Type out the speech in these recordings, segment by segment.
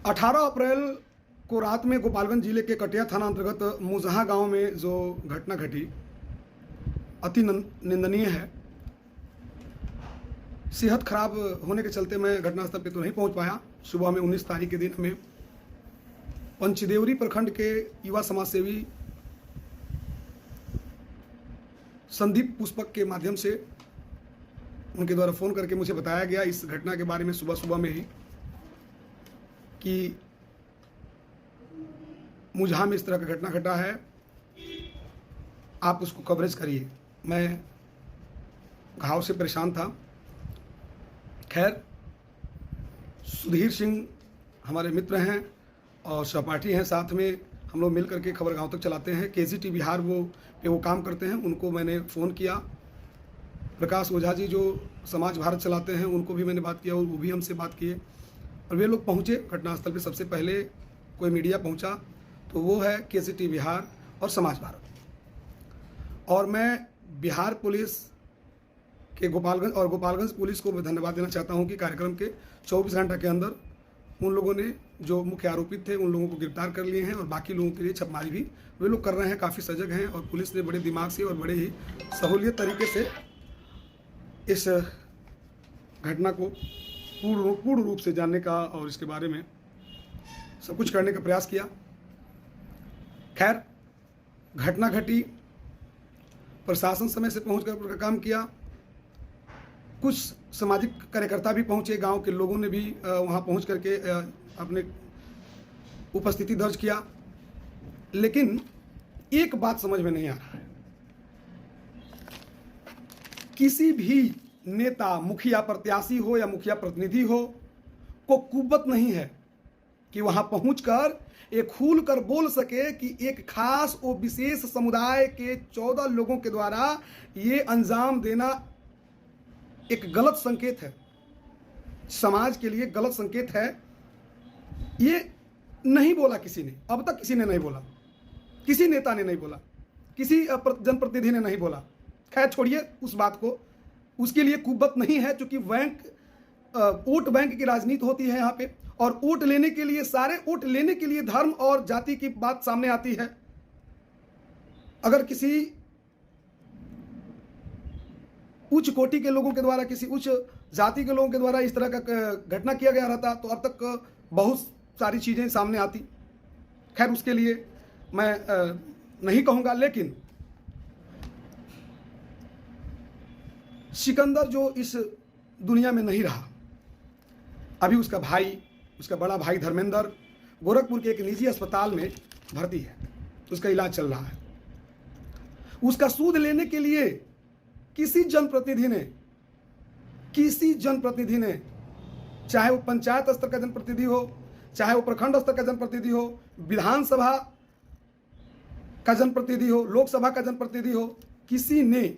18 अप्रैल को रात में गोपालगंज जिले के कटिया थाना अंतर्गत मुजहा गांव में जो घटना घटी अति निंदनीय है। सेहत खराब होने के चलते मैं घटनास्थल पर तो नहीं पहुंच पाया। सुबह में 19 तारीख के दिन हमें पंचदेवरी प्रखंड के युवा समाज सेवी संदीप पुष्पक के माध्यम से उनके द्वारा फ़ोन करके मुझे बताया गया इस घटना के बारे में सुबह सुबह में ही कि मुजहा में इस तरह का घटना घटा है, आप उसको कवरेज करिए। मैं घाव से परेशान था। खैर, सुधीर सिंह हमारे मित्र हैं और सहपाठी हैं, साथ में हम लोग मिल करके खबर गांव तक चलाते हैं। केजीटी बिहार वो काम करते हैं, उनको मैंने फ़ोन किया। प्रकाश ओझा जी जो समाज भारत चलाते हैं उनको भी मैंने बात किया और वो भी हमसे बात किए और वे लोग पहुँचे घटनास्थल पे। सबसे पहले कोई मीडिया पहुँचा तो वो है केजीटी बिहार और समाज भारत। और मैं बिहार पुलिस के गोपालगंज पुलिस को धन्यवाद देना चाहता हूं कि कार्यक्रम के 24 घंटे के अंदर उन लोगों ने जो मुख्य आरोपित थे उन लोगों को गिरफ्तार कर लिए हैं और बाकी लोगों के लिए छापेमारी भी वे लोग कर रहे हैं। काफ़ी सजग हैं और पुलिस ने बड़े दिमाग से और बड़े ही सहूलियत तरीके से इस घटना को पूर्ण रूप से जानने का और इसके बारे में सब कुछ करने का प्रयास किया। खैर, घटना घटी, प्रशासन समय से पहुंचकर काम किया। कुछ सामाजिक कार्यकर्ता भी पहुंचे, गांव के लोगों ने भी वहां पहुंच करके अपने उपस्थिति दर्ज किया। लेकिन एक बात समझ में नहीं आ रहा है, किसी भी नेता, मुखिया प्रत्याशी हो या मुखिया प्रतिनिधि हो, को कुव्वत नहीं है कि वहां पहुंचकर एक खुल कर बोल सके कि एक खास और विशेष समुदाय के 14 लोगों के द्वारा ये अंजाम देना एक गलत संकेत है, समाज के लिए गलत संकेत है। ये नहीं बोला किसी ने, अब तक किसी ने नहीं बोला, किसी नेता ने नहीं बोला, किसी जनप्रतिनिधि ने नहीं बोला। खैर छोड़िए उस बात को, उसके लिए कुव्वत नहीं है, क्योंकि वोट बैंक की राजनीति होती है यहाँ पे और वोट लेने के लिए, सारे वोट लेने के लिए धर्म और जाति की बात सामने आती है। अगर किसी उच्च कोटि के लोगों के द्वारा, किसी उच्च जाति के लोगों के द्वारा इस तरह का घटना किया गया रहता तो अब तक बहुत सारी चीज़ें सामने आती। खैर, उसके लिए मैं नहीं कहूँगा, लेकिन सिकंदर जो इस दुनिया में नहीं रहा, अभी उसका भाई, उसका बड़ा भाई धर्मेंद्र गोरखपुर के एक निजी अस्पताल में भर्ती है, उसका इलाज चल रहा है। उसका सूद लेने के लिए किसी जनप्रतिनिधि ने, चाहे वो पंचायत स्तर का जनप्रतिनिधि हो, चाहे वो प्रखंड स्तर का जनप्रतिनिधि हो, विधानसभा का जनप्रतिनिधि हो, लोकसभा का जनप्रतिनिधि हो, किसी ने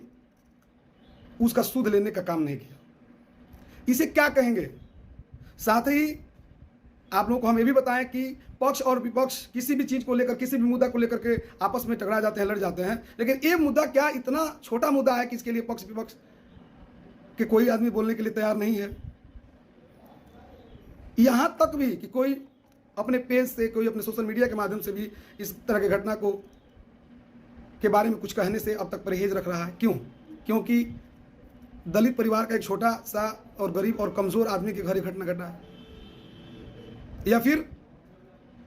उसका सूद लेने का काम नहीं किया। इसे क्या कहेंगे? साथ ही आप लोगों को हम ये भी बताएं कि पक्ष और विपक्ष किसी भी चीज़ को लेकर, किसी भी मुद्दा को लेकर के आपस में टकरा जाते हैं, लड़ जाते हैं, लेकिन ये मुद्दा क्या इतना छोटा मुद्दा है कि इसके लिए पक्ष विपक्ष के कोई आदमी बोलने के लिए तैयार नहीं है। यहाँ तक भी कि कोई अपने पेज से, कोई अपने सोशल मीडिया के माध्यम से भी इस तरह की घटना को के बारे में कुछ कहने से अब तक परहेज रख रहा है। क्यों? क्योंकि दलित परिवार का एक छोटा सा और गरीब और कमज़ोर आदमी के घर ये घटना घटा है। या फिर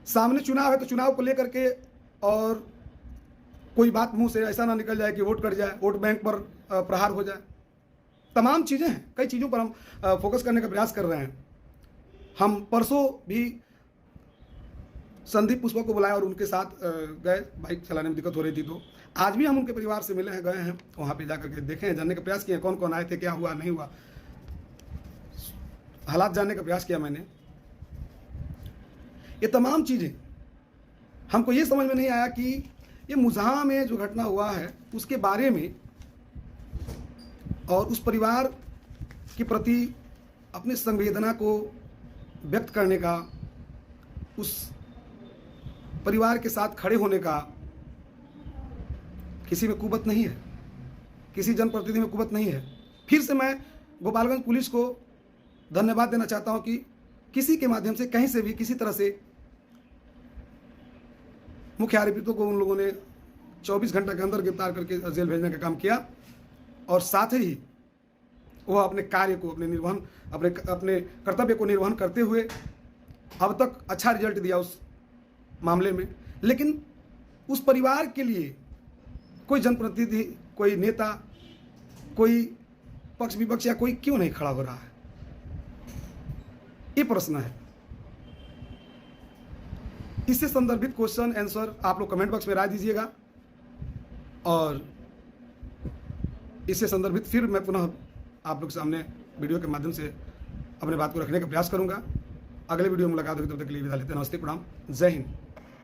सामने चुनाव है तो चुनाव को लेकर के और कोई बात मुंह से ऐसा ना निकल जाए कि वोट कट जाए, वोट बैंक पर प्रहार हो जाए। तमाम चीज़ें हैं, कई चीज़ों पर हम फोकस करने का प्रयास कर रहे हैं। हम परसों भी संदीप पुष्पक को बुलाया और उनके साथ गए, बाइक चलाने में दिक्कत हो रही थी, तो आज भी हम उनके परिवार से मिले हैं, गए हैं वहाँ पे जाकर के देखे हैं, जानने का प्रयास किया कौन कौन आए थे, क्या हुआ नहीं हुआ, हालात जानने का प्रयास किया मैंने। ये तमाम चीज़ें हमको ये समझ में नहीं आया कि ये मुजहा में जो घटना हुआ है उसके बारे में और उस परिवार के प्रति अपनी संवेदना को व्यक्त करने का, उस परिवार के साथ खड़े होने का किसी में कुव्वत नहीं है, किसी जनप्रतिनिधि में कुव्वत नहीं है। फिर से मैं गोपालगंज पुलिस को धन्यवाद देना चाहता हूं कि किसी के माध्यम से कहीं से भी किसी तरह से मुख्य आरोपितों को उन लोगों ने 24 घंटे के अंदर गिरफ्तार करके जेल भेजने का काम किया और साथ ही वह अपने कार्य को अपने कर्तव्य को निर्वहन करते हुए अब तक अच्छा रिजल्ट दिया उस मामले में। लेकिन उस परिवार के लिए कोई जनप्रतिनिधि, कोई नेता, कोई पक्ष विपक्ष या कोई क्यों नहीं खड़ा हो रहा है, ये प्रश्न है। इससे संदर्भित क्वेश्चन आंसर आप लोग कमेंट बॉक्स में राय दीजिएगा और इससे संदर्भित फिर मैं पुनः आप लोग के सामने वीडियो के माध्यम से अपने बात को रखने का प्रयास करूंगा। अगले वीडियो में मुलाकात होगी, तब तक के लिए विदा लेते हैं। नमस्ते, प्रणाम, जय हिंद।